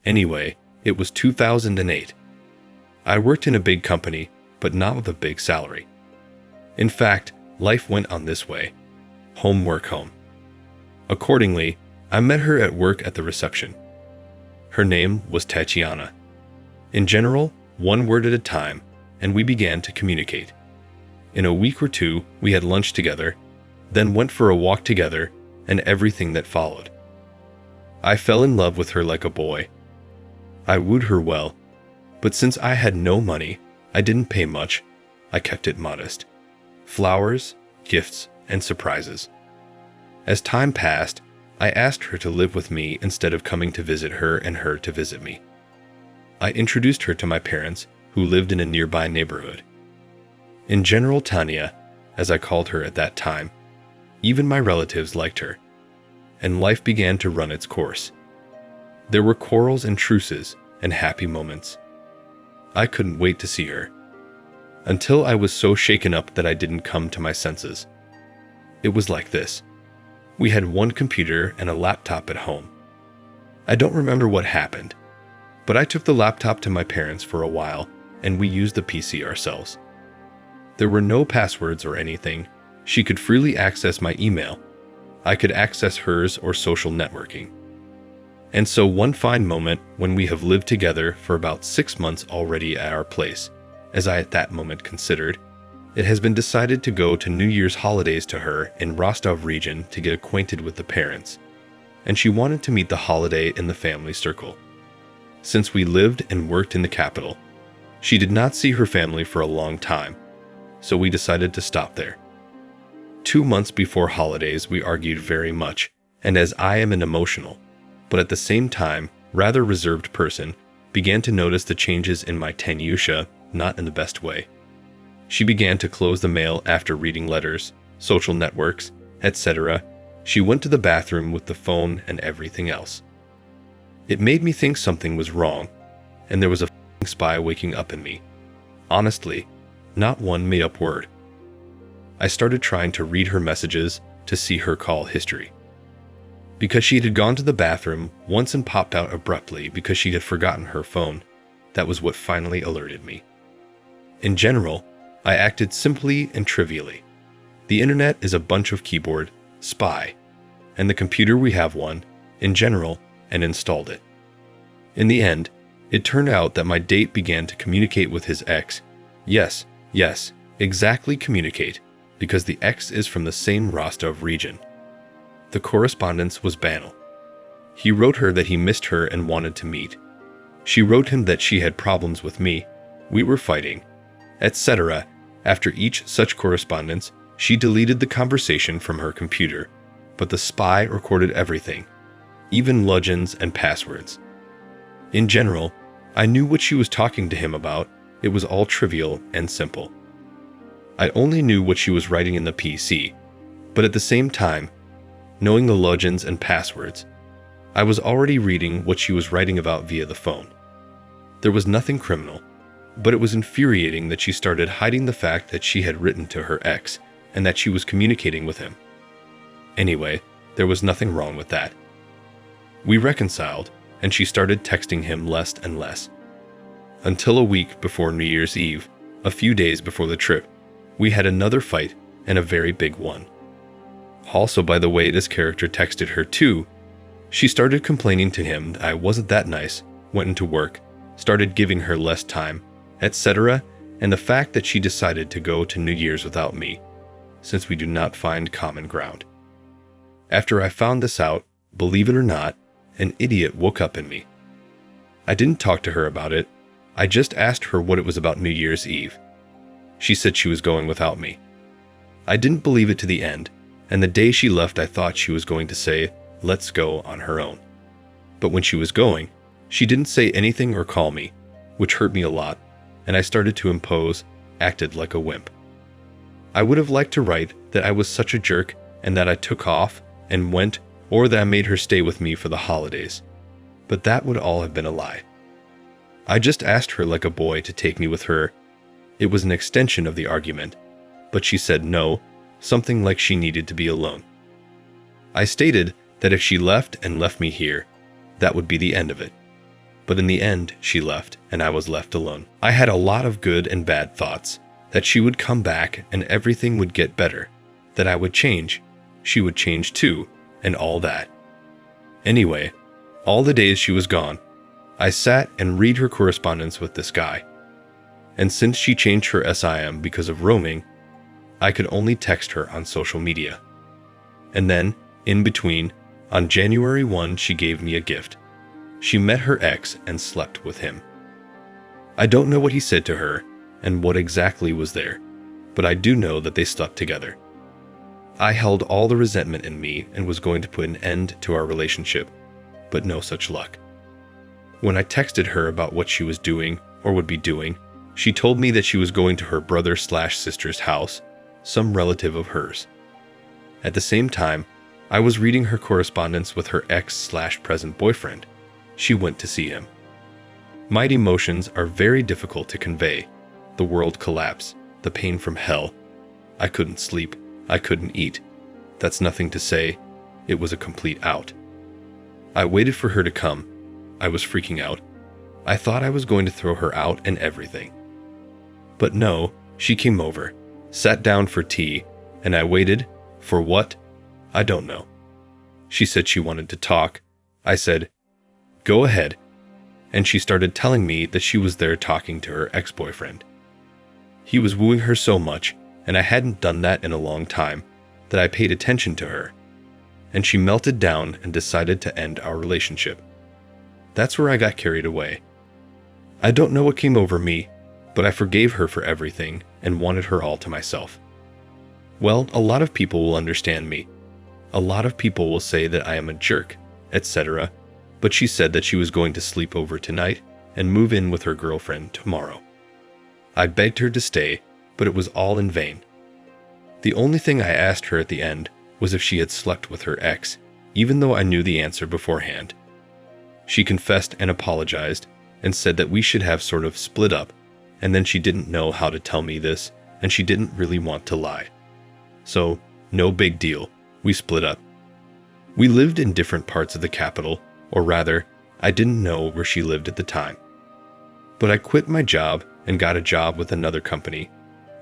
Anyway, it was 2008. I worked in a big company, but not with a big salary. In fact, life went on this way. Home, work, home. Accordingly, I met her at work at the reception. Her name was Tatiana. In general, one word at a time, and we began to communicate. In a week or two, we had lunch together, then went for a walk together, and everything that followed. I fell in love with her like a boy. I wooed her well, but since I had no money, I didn't pay much. I kept it modest. Flowers, gifts, and surprises. As time passed, I asked her to live with me instead of coming to visit her and her to visit me. I introduced her to my parents, who lived in a nearby neighborhood. In general, Tanya, as I called her at that time, even my relatives liked her, and life began to run its course. There were quarrels and truces and happy moments. I couldn't wait to see her, until I was so shaken up that I didn't come to my senses. It was like this. We had one computer and a laptop at home. I don't remember what happened, but I took the laptop to my parents for a while, and we used the PC ourselves. There were no passwords or anything. She could freely access my email. I could access hers or social networking. And so one fine moment when we have lived together for about 6 months already at our place, as I at that moment considered, it has been decided to go to New Year's holidays to her in Rostov region to get acquainted with the parents, and she wanted to meet the holiday in the family circle. Since we lived and worked in the capital, she did not see her family for a long time, so we decided to stop there. 2 months before holidays, we argued very much, and as I am an emotional, but at the same time rather reserved person, began to notice the changes in my Tanyusha, not in the best way. She began to close the mail after reading letters, social networks, etc. She went to the bathroom with the phone and everything else. It made me think something was wrong, and there was a spy waking up in me. Honestly, not one made-up word. I started trying to read her messages to see her call history. Because she had gone to the bathroom once and popped out abruptly because she had forgotten her phone, that was what finally alerted me. In general, I acted simply and trivially. The internet is a bunch of keyboard, spy, and the computer we have one, in general, and installed it. In the end, it turned out that my date began to communicate with his ex. Yes, exactly communicate, because the ex is from the same Rostov region. The correspondence was banal. He wrote her that he missed her and wanted to meet. She wrote him that she had problems with me, we were fighting, etc. After each such correspondence, she deleted the conversation from her computer, but the spy recorded everything, even logins and passwords. In general, I knew what she was talking to him about. It was all trivial and simple. I only knew what she was writing in the PC, but at the same time, knowing the logins and passwords, I was already reading what she was writing about via the phone. There was nothing criminal, but it was infuriating that she started hiding the fact that she had written to her ex and that she was communicating with him. Anyway, there was nothing wrong with that. We reconciled, and she started texting him less and less. Until a week before New Year's Eve, a few days before the trip, we had another fight, and a very big one. Also, by the way this character texted her too, she started complaining to him that I wasn't that nice, went into work, started giving her less time, etc., and the fact that she decided to go to New Year's without me, since we do not find common ground. After I found this out, believe it or not, an idiot woke up in me. I didn't talk to her about it. I just asked her what it was about New Year's Eve. She said she was going without me. I didn't believe it to the end, and the day she left I thought she was going to say, "Let's go," on her own. But when she was going, she didn't say anything or call me, which hurt me a lot, and I started to impose, acted like a wimp. I would have liked to write that I was such a jerk and that I took off and went, or that I made her stay with me for the holidays, but that would all have been a lie. I just asked her like a boy to take me with her. It was an extension of the argument, but she said no, something like she needed to be alone. I stated that if she left and left me here, that would be the end of it. But in the end, she left, and I was left alone. I had a lot of good and bad thoughts, that she would come back and everything would get better, that I would change, she would change too, and all that. Anyway, all the days she was gone, I sat and read her correspondence with this guy. And since she changed her SIM because of roaming, I could only text her on social media. And then, in between, on January 1, she gave me a gift. She met her ex and slept with him. I don't know what he said to her and what exactly was there, but I do know that they slept together. I held all the resentment in me and was going to put an end to our relationship, but no such luck. When I texted her about what she was doing or would be doing, she told me that she was going to her brother/sister's house, some relative of hers. At the same time, I was reading her correspondence with her ex/present boyfriend. She went to see him. My emotions are very difficult to convey. The world collapse, the pain from hell. I couldn't sleep, I couldn't eat. That's nothing to say, it was a complete out. I waited for her to come. I was freaking out. I thought I was going to throw her out and everything. But no, she came over, sat down for tea, and I waited. For what? I don't know. She said she wanted to talk. I said, "Go ahead." And she started telling me that she was there talking to her ex-boyfriend. He was wooing her so much, and I hadn't done that in a long time, that I paid attention to her. And she melted down and decided to end our relationship. That's where I got carried away. I don't know what came over me, but I forgave her for everything and wanted her all to myself. Well, a lot of people will understand me. A lot of people will say that I am a jerk, etc. But she said that she was going to sleep over tonight and move in with her girlfriend tomorrow. I begged her to stay, but it was all in vain. The only thing I asked her at the end was if she had slept with her ex, even though I knew the answer beforehand. She confessed and apologized and said that we should have sort of split up, and then she didn't know how to tell me this, and she didn't really want to lie. So, no big deal, we split up. We lived in different parts of the capital, or rather, I didn't know where she lived at the time. But I quit my job and got a job with another company,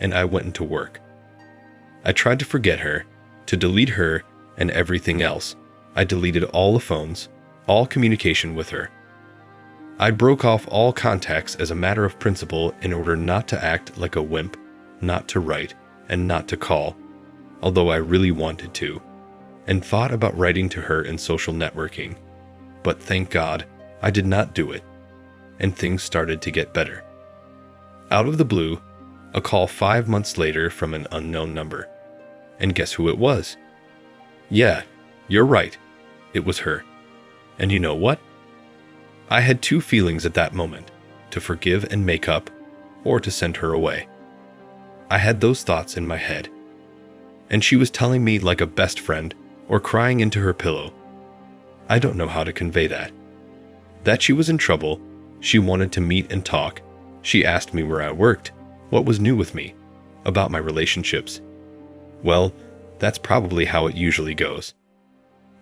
and I went into work. I tried to forget her, to delete her and everything else. I deleted all the phones, all communication with her. I broke off all contacts as a matter of principle in order not to act like a wimp, not to write, and not to call, although I really wanted to, and thought about writing to her in social networking. But thank God, I did not do it, and things started to get better. Out of the blue, a call 5 months later from an unknown number. And guess who it was? Yeah, you're right. It was her. And you know what? I had two feelings at that moment, to forgive and make up, or to send her away. I had those thoughts in my head. And she was telling me like a best friend, or crying into her pillow. I don't know how to convey that. That she was in trouble, she wanted to meet and talk. She asked me where I worked, what was new with me, about my relationships. Well, that's probably how it usually goes.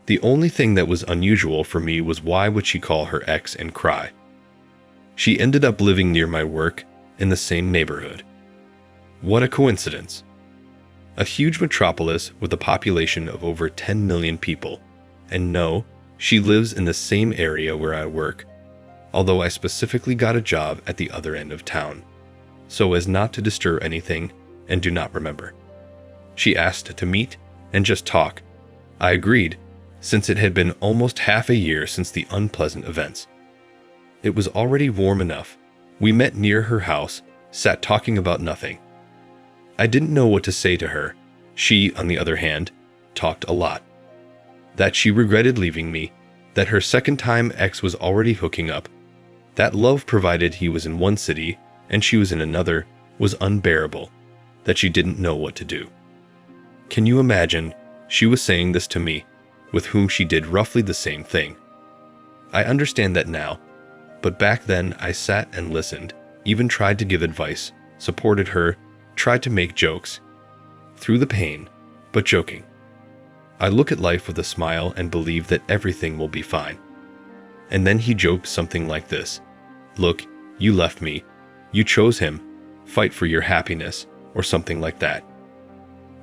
The only thing that was unusual for me was why would she call her ex and cry? She ended up living near my work, in the same neighborhood. What a coincidence. A huge metropolis with a population of over 10 million people. And no, she lives in the same area where I work, although I specifically got a job at the other end of town, so as not to disturb anything and do not remember. She asked to meet and just talk. I agreed, since it had been almost half a year since the unpleasant events. It was already warm enough. We met near her house, sat talking about nothing. I didn't know what to say to her. She, on the other hand, talked a lot. That she regretted leaving me, that her second-time ex was already hooking up, that love provided he was in one city and she was in another was unbearable, that she didn't know what to do. Can you imagine, she was saying this to me, with whom she did roughly the same thing. I understand that now, but back then I sat and listened, even tried to give advice, supported her, tried to make jokes. Through the pain, but joking. I look at life with a smile and believe that everything will be fine. And then he joked something like this: "Look, you left me. You chose him. Fight for your happiness," or something like that.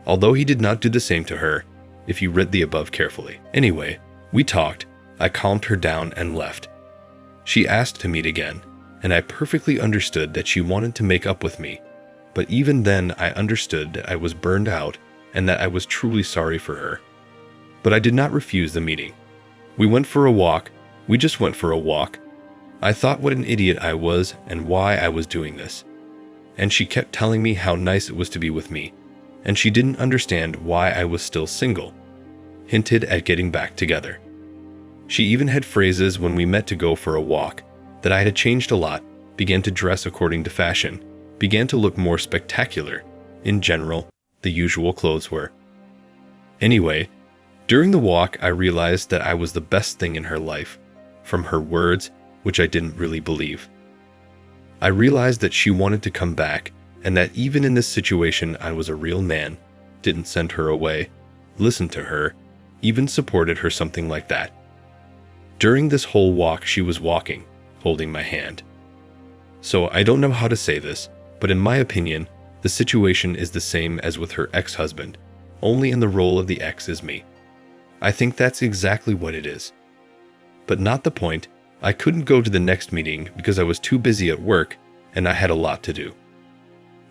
Although he did not do the same to her, if you read the above carefully. Anyway, we talked, I calmed her down and left. She asked to meet again, and I perfectly understood that she wanted to make up with me. But even then I understood that I was burned out and that I was truly sorry for her. But I did not refuse the meeting. We went for a walk. We just went for a walk. I thought what an idiot I was and why I was doing this. And she kept telling me how nice it was to be with me, and she didn't understand why I was still single. Hinted at getting back together. She even had phrases when we met to go for a walk that I had changed a lot, began to dress according to fashion, began to look more spectacular. In general, the usual clothes were. Anyway, during the walk I realized that I was the best thing in her life, from her words, which I didn't really believe. I realized that she wanted to come back, and that even in this situation I was a real man, didn't send her away, listened to her, even supported her, something like that. During this whole walk she was walking, holding my hand. So I don't know how to say this, but in my opinion, the situation is the same as with her ex-husband, only in the role of the ex is me. I think that's exactly what it is. But not the point. I couldn't go to the next meeting because I was too busy at work and I had a lot to do.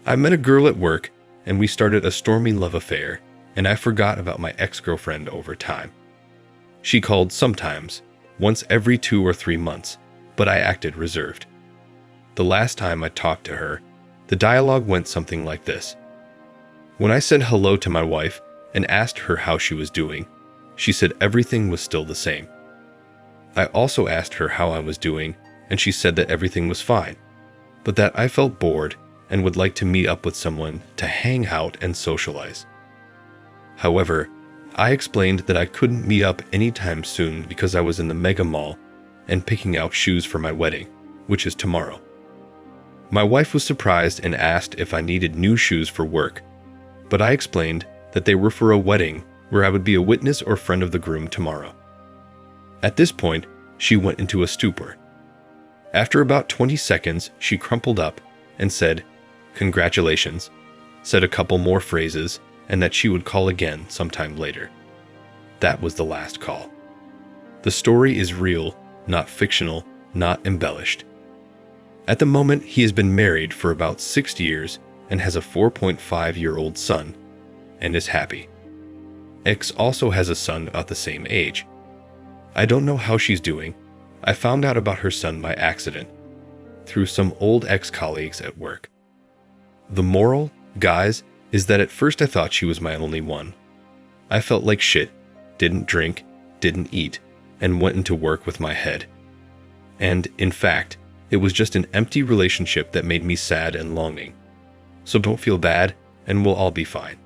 I met a girl at work and we started a stormy love affair, and I forgot about my ex-girlfriend over time. She called sometimes, once every 2 or 3 months, but I acted reserved. The last time I talked to her, the dialogue went something like this. When I said hello to my wife and asked her how she was doing, she said everything was still the same. I also asked her how I was doing, and she said that everything was fine, but that I felt bored and would like to meet up with someone to hang out and socialize. However, I explained that I couldn't meet up anytime soon because I was in the mega mall and picking out shoes for my wedding, which is tomorrow. My wife was surprised and asked if I needed new shoes for work, but I explained that they were for a wedding where I would be a witness or friend of the groom tomorrow. At this point, she went into a stupor. After about 20 seconds, she crumpled up and said, "Congratulations," said a couple more phrases, and that she would call again sometime later. That was the last call. The story is real, not fictional, not embellished. At the moment, he has been married for about 6 years and has a 4.5-year-old son, and is happy. X also has a son about the same age. I don't know how she's doing. I found out about her son by accident, through some old ex-colleagues at work. The moral, guys, is that at first I thought she was my only one. I felt like shit, didn't drink, didn't eat, and went into work with my head. And, in fact, it was just an empty relationship that made me sad and longing. So don't feel bad, and we'll all be fine.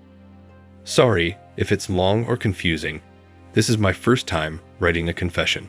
Sorry if it's long or confusing. This is my first time writing a confession.